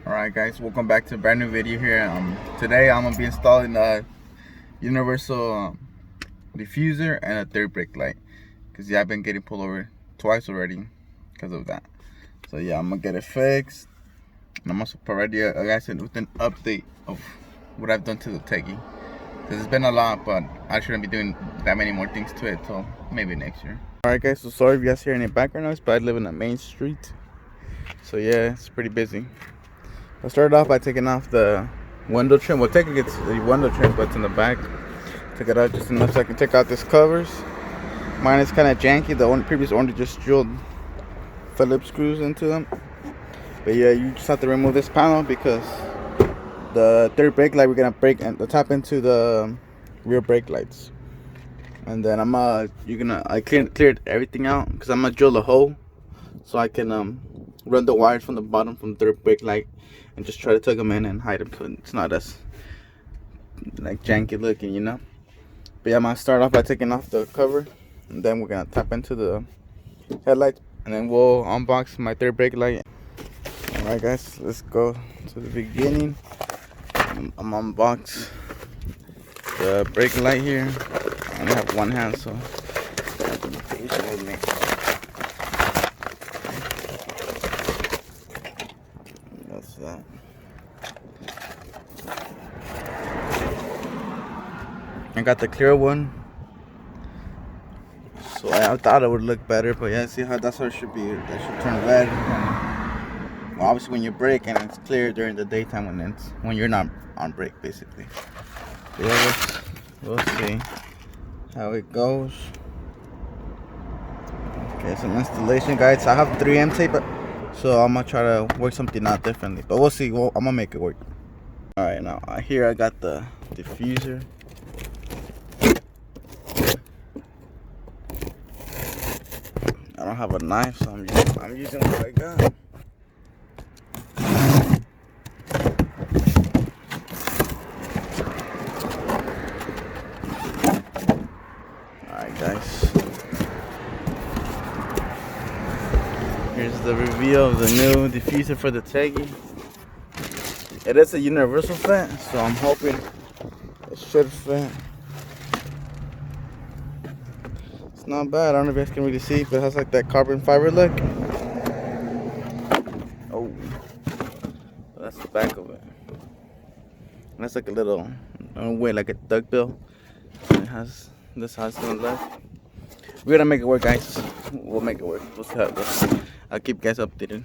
Alright guys, welcome back to a brand new video here. Today I'm gonna be installing a universal diffuser and a third brake light, because I've been getting pulled over twice already because of that. So yeah, I'm gonna get it fixed, and I'm also provide you guys with an update of what I've done to the Teggy, because it's been a lot, but I shouldn't be doing that many more things to it, so maybe next year. Alright guys, so sorry if you guys hear any background noise, but I live in a main street, so yeah, it's pretty busy. I started off by taking off the window trim. Well, technically it's the window trim, but it's in the back. Took it out just enough so I can take out these covers. Mine is kind of janky. The previous owner just drilled Phillips screws into them. But yeah, you just have to remove this panel because the third brake light, we're gonna break and tap into the rear brake lights. And then I cleared everything out because I'm gonna drill a hole so I can run the wires from the bottom from the third brake light and just try to tuck them in and hide them so it's not as like janky looking, you know. But yeah, I'm gonna start off by taking off the cover, and then we're gonna tap into the headlights, and then we'll unbox my third brake light. Alright guys, let's go to the beginning. I'm unbox the brake light here. I only have one hand, so be patient with me. That's that. I got the clear one, so I thought it would look better, but yeah, see how that's how it should be. That should turn red. And, well, obviously when you brake, and it's clear during the daytime when you're not on brake, basically. But yeah, we'll see how it goes. Okay, some installation guides. I have 3M tape, so I'm gonna try to work something out differently, but we'll see. I'm gonna make it work. All right, now here I got the diffuser. I don't have a knife, so I'm using what I got. Alright guys, here's the reveal of the new diffuser for the Teggy. It is a universal fit, so I'm hoping it should fit. It's not bad. I don't know if you guys can really see, but it has like that carbon fiber look. Oh, that's the back of it. And that's like a little, like a duckbill. It has this how it's gonna look. We're gonna make it work, guys. We'll make it work. I'll keep you guys updated.